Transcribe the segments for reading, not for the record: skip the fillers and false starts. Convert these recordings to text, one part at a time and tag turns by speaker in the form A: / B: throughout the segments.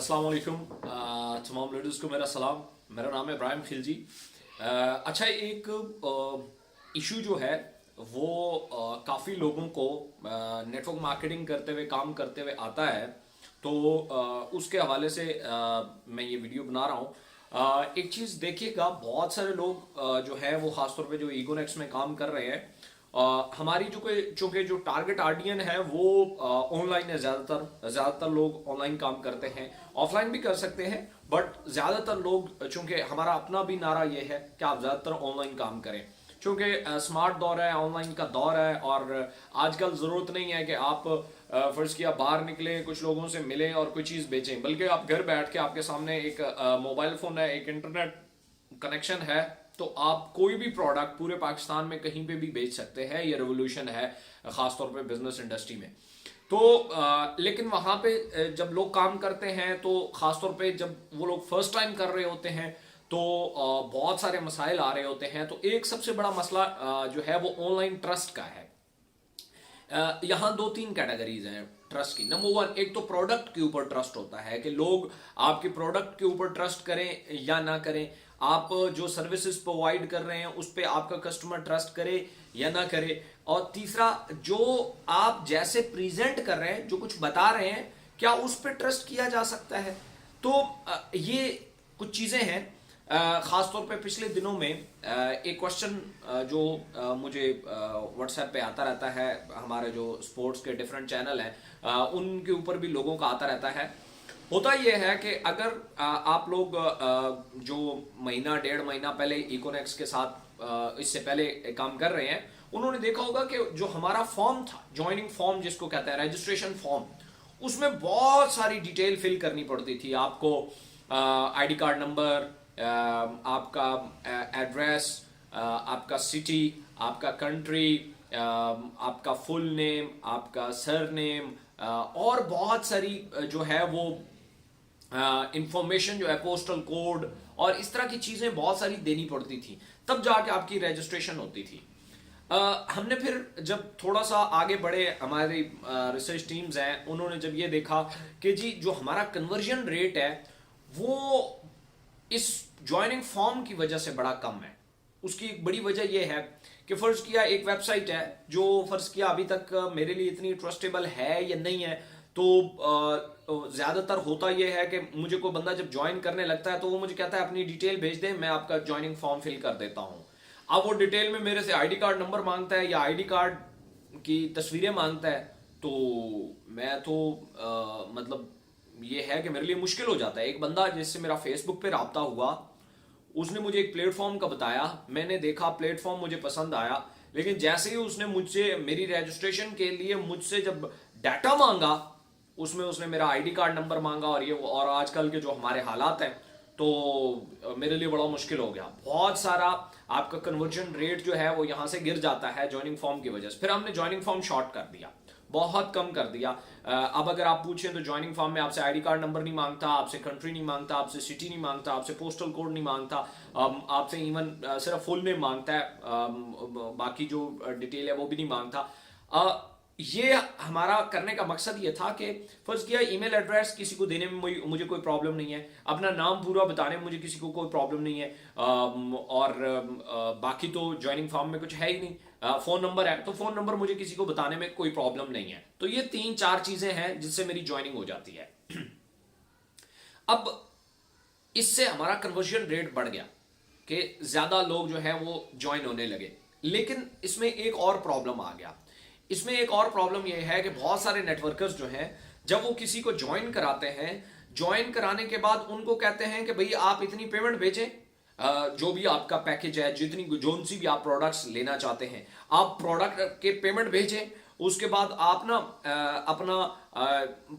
A: अस्सलाम वालेकुम। तमाम लेडीज़ को मेरा सलाम। मेरा नाम है इब्राहिम खिलजी। अच्छा, एक इशू जो है वो काफ़ी लोगों को नेटवर्क मार्केटिंग करते हुए काम करते हुए आता है, तो उसके हवाले से मैं ये वीडियो बना रहा हूँ। एक चीज़ देखिएगा, बहुत सारे लोग जो है वो ख़ासतौर पे जो ईगोनेक्स में काम कर रहे हैं, हमारी जो कोई चूंकि जो टारगेट ऑडियंस है वो ऑनलाइन है। ज़्यादातर लोग ऑनलाइन काम करते हैं, ऑफलाइन भी कर सकते हैं, बट ज़्यादातर लोग, चूंकि हमारा अपना भी नारा ये है कि आप ज़्यादातर ऑनलाइन काम करें, क्योंकि स्मार्ट दौर है, ऑनलाइन का दौर है। और आजकल ज़रूरत नहीं है कि आप फ़र्ज़ किया बाहर निकलें, कुछ लोगों से मिलें और कोई चीज़ बेचें, बल्कि आप घर बैठ के आपके सामने एक मोबाइल फ़ोन है, एक इंटरनेट कनेक्शन है, तो आप कोई भी प्रोडक्ट पूरे पाकिस्तान में कहीं पे भी बेच सकते हैं। ये रेवोल्यूशन है खासतौर पे बिजनेस इंडस्ट्री में। तो लेकिन वहां पे जब लोग काम करते हैं, तो खासतौर पे जब वो लोग फर्स्ट टाइम कर रहे होते हैं, तो बहुत सारे मसाइल आ रहे होते हैं। तो एक सबसे बड़ा मसला जो है वो ऑनलाइन ट्रस्ट का है। यहाँ दो तीन कैटेगरीज हैं ट्रस्ट की। नंबर वन, एक तो प्रोडक्ट के ऊपर ट्रस्ट होता है कि लोग आपके प्रोडक्ट के ऊपर ट्रस्ट करें या ना करें, आप जो सर्विसेज प्रोवाइड कर रहे हैं उस पर आपका कस्टमर ट्रस्ट करे या ना करे। और तीसरा, जो आप जैसे प्रेजेंट कर रहे हैं, जो कुछ बता रहे हैं, क्या उस पर ट्रस्ट किया जा सकता है। तो ये कुछ चीजें हैं। खासतौर पे पिछले दिनों में एक क्वेश्चन जो मुझे व्हाट्सएप पे आता रहता है, हमारे जो स्पोर्ट्स के डिफरेंट चैनल हैं उनके ऊपर भी लोगों का आता रहता है। होता यह है कि अगर आप लोग जो महीना डेढ़ महीना पहले इकोनेक्स के साथ इससे पहले काम कर रहे हैं, उन्होंने देखा होगा कि जो हमारा फॉर्म था, ज्वाइनिंग फॉर्म जिसको कहते हैं, रजिस्ट्रेशन फॉर्म, उसमें बहुत सारी डिटेल फिल करनी पड़ती थी आपको। आईडी कार्ड नंबर, आपका एड्रेस, आपका सिटी, आपका कंट्री, आपका फुल नेम, आपका सर नेम, और बहुत सारी जो है वो इंफॉर्मेशन जो है, पोस्टल कोड और इस तरह की चीजें बहुत सारी देनी पड़ती थी, तब जाके आपकी रजिस्ट्रेशन होती थी। हमने फिर जब थोड़ा सा आगे बढ़े, हमारी रिसर्च टीम्स हैं, उन्होंने जब ये देखा कि जी जो हमारा कन्वर्जन रेट है वो इस ज्वाइनिंग फॉर्म की वजह से बड़ा कम है। उसकी एक बड़ी वजह यह है कि फर्ज किया एक वेबसाइट है जो फर्ज किया अभी तक मेरे लिए इतनी ट्रस्टेबल है या नहीं है, तो ज्यादातर होता यह है कि मुझे कोई बंदा जब ज्वाइन करने लगता है तो वो मुझे कहता है अपनी डिटेल भेज दें, मैं आपका ज्वाइनिंग फॉर्म फिल कर देता हूं। अब वो डिटेल में मेरे से आईडी कार्ड नंबर मांगता है या आईडी कार्ड की तस्वीरें मांगता है, तो मैं तो मतलब ये है कि मेरे लिए मुश्किल हो जाता है। एक बंदा जिससे मेरा फेसबुक पे राब्ता हुआ, उसने मुझे एक प्लेटफॉर्म का बताया, मैंने देखा, प्लेटफॉर्म मुझे पसंद आया, लेकिन जैसे ही उसने मुझसे मेरी रजिस्ट्रेशन के लिए मुझसे जब डाटा मांगा, उसमें उसने मेरा आईडी कार्ड नंबर मांगा और ये, और आजकल के जो हमारे हालात हैं, तो मेरे लिए बड़ा मुश्किल हो गया। बहुत सारा आपका कन्वर्जन रेट जो है वो यहाँ से गिर जाता है ज्वाइनिंग फॉर्म की वजह से। फिर हमने ज्वाइनिंग फॉर्म शॉर्ट कर दिया, बहुत कम कर दिया। अब अगर आप पूछें तो ज्वाइनिंग फॉर्म में आपसे आईडी कार्ड नंबर नहीं मांगता, आपसे कंट्री नहीं मांगता, आपसे सिटी नहीं मांगता, आपसे पोस्टल कोड नहीं मांगता, आपसे इवन सिर्फ फुल नेम मांगता है, बाकी जो डिटेल है वो भी नहीं मांगता। ये हमारा करने का मकसद ये था कि फर्स्ट किया ईमेल एड्रेस किसी को देने में मुझे कोई प्रॉब्लम नहीं है, अपना नाम पूरा बताने में मुझे किसी को कोई प्रॉब्लम नहीं है, और बाकी तो ज्वाइनिंग फॉर्म में कुछ है ही नहीं। फोन नंबर है तो फोन नंबर मुझे किसी को बताने में कोई प्रॉब्लम नहीं है। तो ये तीन चार चीजें हैं जिससे मेरी ज्वाइनिंग हो जाती है। अब इससे हमारा कन्वर्जन रेट बढ़ गया कि ज्यादा लोग जो है वो ज्वाइन होने लगे। लेकिन इसमें एक और प्रॉब्लम आ गया। इसमें एक और प्रॉब्लम यह है कि बहुत सारे नेटवर्कर्स जो हैं, जब वो किसी को ज्वाइन कराते हैं, ज्वाइन कराने के बाद उनको कहते हैं कि भाई आप इतनी पेमेंट भेजें, जो भी आपका पैकेज है, जितनी जोन सी भी आप प्रोडक्ट्स लेना चाहते हैं, आप प्रोडक्ट के पेमेंट भेजें। उसके बाद आप ना अपना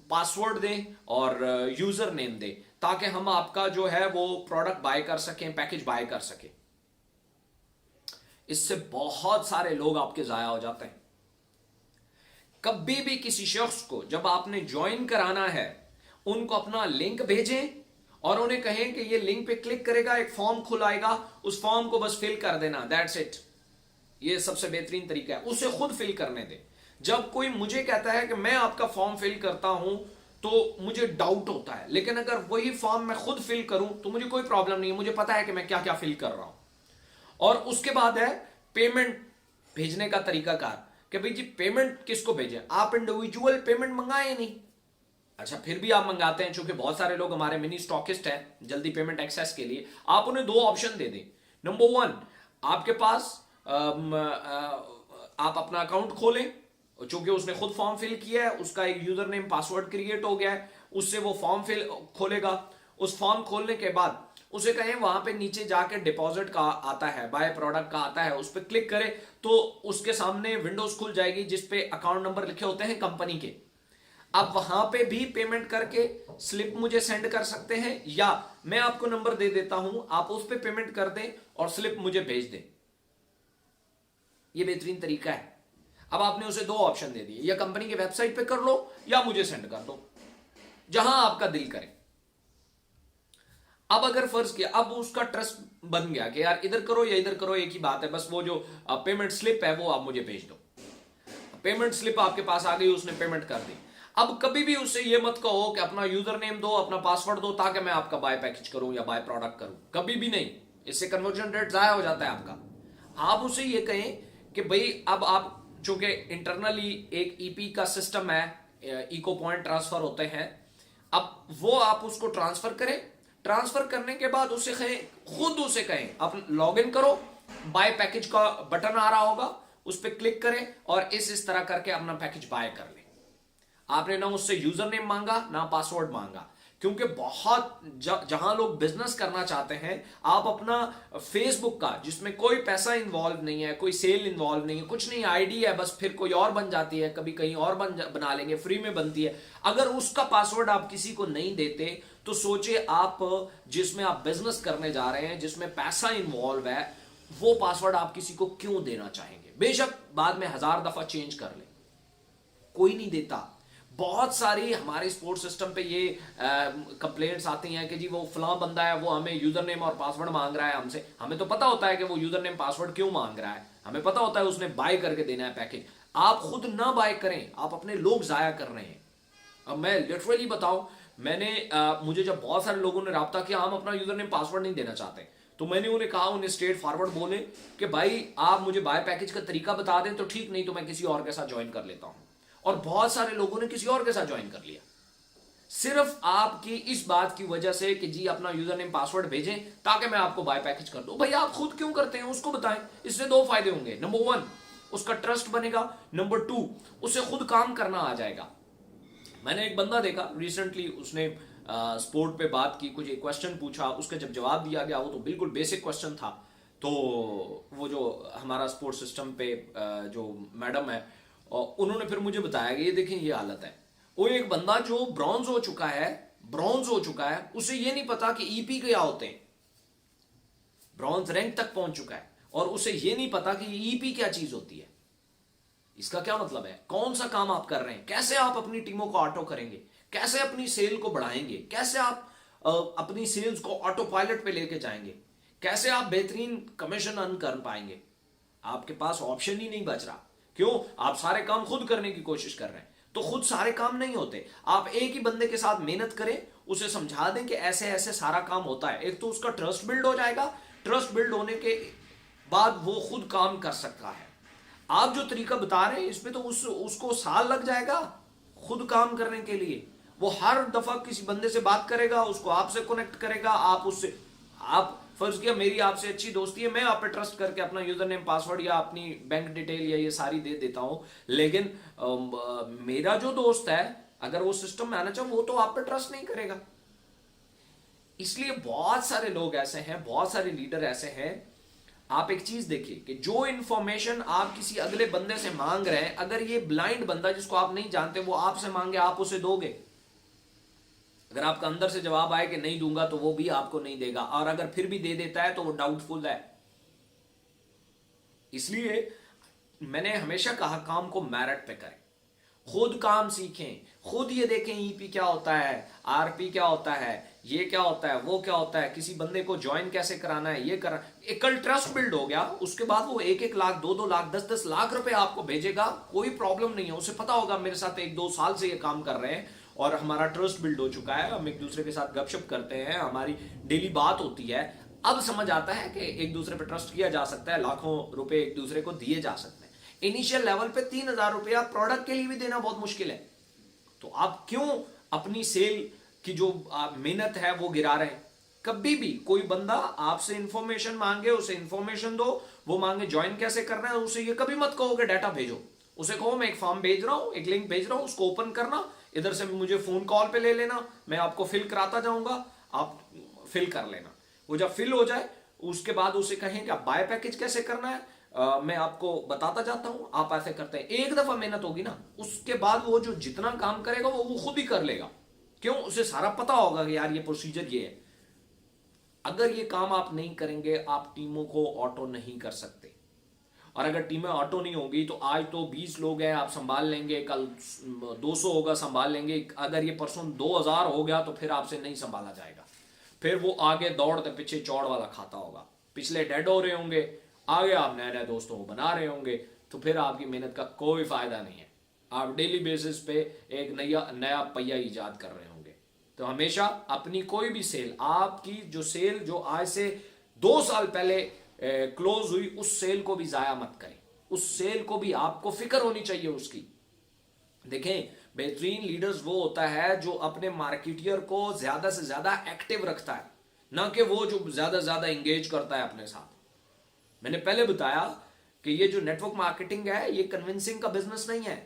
A: पासवर्ड दें और यूजर नेम दें, ताकि हम आपका जो है वो प्रोडक्ट बाय कर सकें, पैकेज बाय कर सकें। इससे बहुत सारे लोग आपके जाया हो जाते हैं। कभी भी किसी शख्स को जब आपने ज्वाइन कराना है, उनको अपना लिंक भेजें और उन्हें कहें कि ये लिंक पे क्लिक करेगा, एक फॉर्म खुलाएगा, उस फॉर्म को बस फिल कर देना, दैट्स इट। ये सबसे बेहतरीन तरीका है, उसे खुद फिल करने दें। जब कोई मुझे कहता है कि मैं आपका फॉर्म फिल करता हूं, तो मुझे डाउट होता है। लेकिन अगर वही फॉर्म मैं खुद फिल करूं तो मुझे कोई प्रॉब्लम नहीं है, मुझे पता है कि मैं क्या क्या फिल कर रहा हूं। और उसके बाद है पेमेंट भेजने का तरीकाकार, कि भाई जी पेमेंट किसको भेजें। आप इंडिविजुअल पेमेंट मंगाए नहीं, अच्छा फिर भी आप मंगाते हैं, चूंकि बहुत सारे लोग हमारे मिनी स्टॉकिस्ट हैं जल्दी पेमेंट एक्सेस के लिए, आप उन्हें दो ऑप्शन दे दें। नंबर वन, आपके पास आप अपना अकाउंट खोलें, चूंकि उसने खुद फॉर्म फिल किया है, उसका एक यूजर नेम पासवर्ड क्रिएट हो गया है, उससे वो फॉर्म फिल खोलेगा। उस फॉर्म खोलने के बाद उसे कहें वहां पे नीचे जाके डिपॉजिट का आता है, बाय प्रोडक्ट का आता है, उस पर क्लिक करे तो उसके सामने विंडोज खुल जाएगी जिसपे अकाउंट नंबर लिखे होते हैं कंपनी के। आप वहां पे भी पेमेंट करके स्लिप मुझे सेंड कर सकते हैं, या मैं आपको नंबर दे देता हूं, आप उस पर पेमेंट कर दें और स्लिप मुझे भेज दें। यह बेहतरीन तरीका है। अब आपने उसे दो ऑप्शन दे दिए, या कंपनी के वेबसाइट पे कर लो या मुझे सेंड कर दो, जहां आपका दिल करे। अब अगर फर्ज किया, अब उसका ट्रस्ट बन गया कि यार इधर करो या इधर करो एक ही बात है, बस वो जो पेमेंट स्लिप है वो आप मुझे भेज दो। पेमेंट स्लिप आपके पास आ गई, उसने पेमेंट कर दी। अब कभी भी उससे ये मत कहो कि अपना यूजर नेम दो, अपना पासवर्ड दो ताकि मैं आपका बाय पैकेज करूं या बाय प्रोडक्ट करूं, कभी भी नहीं। इससे कन्वर्जन रेट जाया हो जाता है आपका। आप उसे ये कहें कि भाई अब आप, चूंकि इंटरनली एक ईपी का सिस्टम है, इको पॉइंट ट्रांसफर होते हैं, अब वो आप उसको ट्रांसफर करें। ट्रांसफर करने के बाद उसे कहें, खुद उसे कहें आप लॉग इन करो, बाय पैकेज का बटन आ रहा होगा, उस पर क्लिक करें और इस तरह करके अपना पैकेज बाय कर लें। आपने ना उससे यूजर नेम मांगा ना पासवर्ड मांगा, क्योंकि बहुत जहां लोग बिजनेस करना चाहते हैं, आप अपना फेसबुक का जिसमें कोई पैसा इंवॉल्व नहीं है, कोई सेल इंवॉल्व नहीं है, कुछ नहीं, आईडी है बस, फिर कोई और बन जाती है, कभी कहीं और बना लेंगे, फ्री में बनती है। अगर उसका पासवर्ड आप किसी को नहीं देते तो सोचिए आप जिसमें आप बिजनेस करने जा रहे हैं, जिसमें पैसा इन्वॉल्व है, वो पासवर्ड आप किसी को क्यों देना चाहेंगे। बेशक बाद में 1000 दफा चेंज कर ले, कोई नहीं देता। बहुत सारी हमारे स्पोर्ट्स सिस्टम पे ये कंप्लेंट्स आती हैं कि जी वो फलां बंदा है, वो हमें यूजर नेम और पासवर्ड मांग रहा है हमसे। हमें तो पता होता है कि वो यूजर नेम पासवर्ड क्यों मांग रहा है, हमें पता होता है उसने बाय करके देना है पैकेज। आप खुद ना बाय करें, आप अपने लोग जाया कर रहे हैं। अब मैं लिटरली बताऊं, मैंने मुझे जब बहुत सारे लोगों ने राब्ता किया, हम अपना यूजर नेम पासवर्ड नहीं देना चाहते, तो मैंने उन्हें कहा, उन्हें स्ट्रेट फॉरवर्ड बोले कि भाई आप मुझे बाय पैकेज का तरीका बता दें तो ठीक, नहीं तो मैं किसी और के साथ ज्वाइन कर लेता हूं। और बहुत सारे लोगों ने किसी और के साथ ज्वाइन कर लिया, सिर्फ आपकी इस बात की वजह से कि जी अपना यूजर नेम पासवर्ड भेजें ताकि मैं आपको बाय पैकेज कर दूं। भाई आप खुद क्यों करते हैं उसको बताएं। इससे दो फायदे होंगे, नंबर वन उसका ट्रस्ट बनेगा, नंबर टू उसे खुद काम करना आ जाएगा। मैंने एक बंदा देखा रिसेंटली, उसने स्पोर्ट पे बात की, कुछ एक क्वेश्चन पूछा, उसका जब जवाब दिया गया वो तो बिल्कुल बेसिक क्वेश्चन था, तो वो जो हमारा स्पोर्ट सिस्टम पे जो मैडम है, और उन्होंने फिर मुझे बताया कि ये देखें ये हालत है। वो एक बंदा जो ब्रॉन्ज हो चुका है, उसे ये नहीं पता कि ईपी क्या होते हैं, ब्रॉन्ज रैंक तक पहुंच चुका है और उसे ये नहीं पता कि ईपी क्या चीज होती है। इसका क्या मतलब है, कौन सा काम आप कर रहे हैं, कैसे आप अपनी टीमों को ऑटो करेंगे, कैसे अपनी सेल को बढ़ाएंगे, कैसे आप अपनी सेल्स को ऑटो पायलट पे लेके जाएंगे, कैसे आप बेहतरीन कमीशन अर्न कर पाएंगे। आपके पास ऑप्शन ही नहीं बच रहा। क्यों? आप सारे काम खुद करने की कोशिश कर रहे हैं, तो खुद सारे काम नहीं होते। आप एक ही बंदे के साथ मेहनत करें, उसे समझा दें कि ऐसे ऐसे सारा काम होता है, एक तो उसका ट्रस्ट बिल्ड हो जाएगा, ट्रस्ट बिल्ड होने के बाद वो खुद काम कर सकता है। आप जो तरीका बता रहे हैं इसमें तो उसको साल लग जाएगा खुद काम करने के लिए। वो हर दफा किसी बंदे से बात करेगा, उसको आपसे कनेक्ट करेगा, आप उससे, आप फर्ज किया मेरी आपसे अच्छी दोस्ती है, मैं आप पे ट्रस्ट करके अपना यूजर नेम पासवर्ड या अपनी बैंक डिटेल या ये सारी दे देता हूं, लेकिन मेरा जो दोस्त है अगर वो सिस्टम में आना चाहे वो तो आप पे ट्रस्ट नहीं करेगा। इसलिए बहुत सारे लोग ऐसे हैं, बहुत सारे लीडर ऐसे हैं। आप एक चीज देखिए कि जो इंफॉर्मेशन आप किसी अगले बंदे से मांग रहे हैं, अगर ये ब्लाइंड बंदा जिसको आप नहीं जानते वो आपसे मांगे, आप उसे दोगे? अगर आपका अंदर से जवाब आए कि नहीं दूंगा तो वो भी आपको नहीं देगा, और अगर फिर भी दे देता है तो वो डाउटफुल है। इसलिए मैंने हमेशा कहा काम को मेरिट पे करें, खुद काम सीखें, खुद ये देखें ईपी क्या होता है, आरपी क्या होता है, ये क्या होता है, वो क्या होता है, किसी बंदे को ज्वाइन कैसे कराना है, ये करा। एक कल ट्रस्ट बिल्ड हो गया, उसके बाद वो 1-1 लाख 2-2 लाख 10-10 लाख रुपए आपको भेजेगा, कोई प्रॉब्लम नहीं है। उसे पता होगा मेरे साथ 1-2 साल से ये काम कर रहे हैं और हमारा ट्रस्ट बिल्ड हो चुका है, हम एक दूसरे के साथ गपशप करते हैं, हमारी डेली बात होती है, अब समझ आता है कि एक दूसरे पे ट्रस्ट किया जा सकता है, लाखों रुपए एक दूसरे को दिए जा सकते हैं। इनिशियल लेवल पे 3,000 रुपया प्रोडक्ट के लिए भी देना बहुत मुश्किल है, तो आप क्यों अपनी सेल की जो मेहनत है वो गिरा रहे हैं? कभी भी कोई बंदा आपसे इंफॉर्मेशन मांगे, उसे इंफॉर्मेशन दो, वो मांगे ज्वाइन कैसे करना है, उसे ये कभी मत कहो कि डाटा भेजो। उसे कहो मैं एक फॉर्म भेज रहा हूं, एक लिंक भेज रहा हूं, उसको ओपन करना, इधर से मुझे फोन कॉल पे ले लेना, मैं आपको फिल कराता जाऊंगा, आप फिल कर लेना। वो जब फिल हो जाए उसके बाद उसे कहें कि आप बाय पैकेज कैसे करना है, मैं आपको बताता जाता हूं, आप ऐसे करते हैं। एक दफा मेहनत होगी ना, उसके बाद वो जो जितना काम करेगा वो खुद ही कर लेगा। क्यों? उसे सारा पता होगा कि यार ये प्रोसीजर ये है। अगर ये काम आप नहीं करेंगे, आप टीमों को ऑटो नहीं कर सकते। और अगर टीमें ऑटो नहीं होगी तो आज तो 20 लोग हैं, आप संभाल लेंगे, कल 200 होगा, संभाल लेंगे। अगर ये परसों 2000 हो गया तो फिर आपसे नहीं संभाला जाएगा। फिर वो आगे दौड़ते पीछे चौड़ वाला खाता होगा, पिछले डेड हो रहे होंगे, आगे आप नए नए दोस्तों को बना रहे होंगे, तो फिर आपकी मेहनत का कोई फायदा नहीं है। आप डेली बेसिस पे एक नया पहिया ईजाद कर रहे होंगे। तो हमेशा अपनी कोई भी सेल, आपकी जो सेल जो आज से 2 साल पहले क्लोज हुई, उस सेल को भी जाया मत करें। उस सेल को भी आपको फिक्र होनी चाहिए उसकी। देखें, बेहतरीन लीडर्स वो होता है जो अपने मार्केटियर को ज्यादा से ज्यादा एक्टिव रखता है, ना कि वो जो ज्यादा से ज्यादा इंगेज करता है अपने साथ। मैंने पहले बताया कि ये जो नेटवर्क मार्केटिंग है, ये कन्विंसिंग का बिजनेस नहीं है,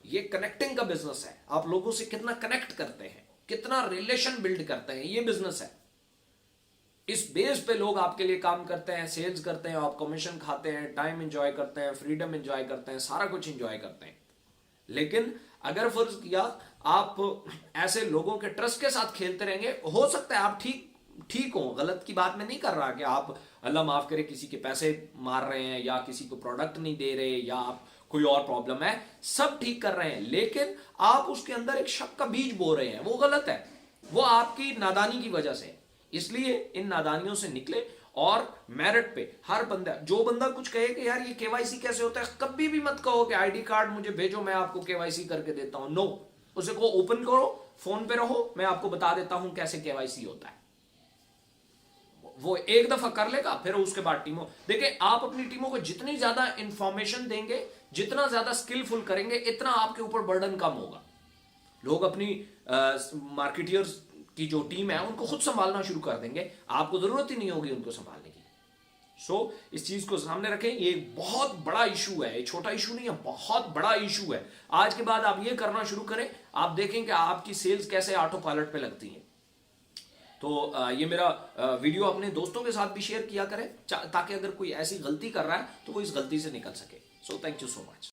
A: ये कनेक्टिंग का बिजनेस है। आप लोगों से कितना कनेक्ट करते हैं, कितना रिलेशन बिल्ड करते हैं, ये बिजनेस है। इस बेस पे लोग आपके लिए काम करते हैं, सेल्स करते हैं, आप कमीशन खाते हैं, टाइम एंजॉय करते हैं, फ्रीडम एंजॉय करते हैं, सारा कुछ एंजॉय करते हैं। लेकिन अगर फर्ज किया आप ऐसे लोगों के ट्रस्ट के साथ खेलते रहेंगे, हो सकता है आप ठीक हो, गलत की बात मैं नहीं कर रहा कि आप अल्लाह माफ करे किसी के पैसे मार रहे हैं या किसी को प्रोडक्ट नहीं दे रहे या आप कोई और प्रॉब्लम है, सब ठीक कर रहे हैं, लेकिन आप उसके अंदर एक शक का बीज बो रहे हैं, वो गलत है, वो आपकी नादानी की वजह से। इसलिए इन नादानियों से निकले और मेरिट पे हर बंदा, जो बंदा कुछ कहे कि यार ये केवाईसी कैसे होता है, कभी भी मत कहो कि आईडी कार्ड मुझे भेजो मैं आपको केवाईसी करके देता हूं। नो, उसे को ओपन करो, फोन पे रहो, मैं आपको बता देता हूं कैसे केवाईसी होता है। वो एक दफा कर लेगा, फिर उसके बाद टीमों, देखिए आप अपनी टीमों को जितनी ज्यादा इंफॉर्मेशन देंगे, जितना ज्यादा स्किलफुल करेंगे, इतना आपके ऊपर बर्डन कम होगा। लोग अपनी मार्केटियर्स की जो टीम है उनको खुद संभालना शुरू कर देंगे, आपको जरूरत ही नहीं होगी उनको संभालने की। सो इस चीज को सामने रखें, ये बहुत बड़ा इशू है, ये छोटा इशू नहीं है, बहुत बड़ा इशू है। आज के बाद आप ये करना शुरू करें, आप देखें कि आपकी सेल्स कैसे ऑटो पायलट पे लगती है। तो ये मेरा वीडियो अपने दोस्तों के साथ भी शेयर किया करें, ताकि अगर कोई ऐसी गलती कर रहा है तो वो इस गलती से निकल सके। So thank you so much.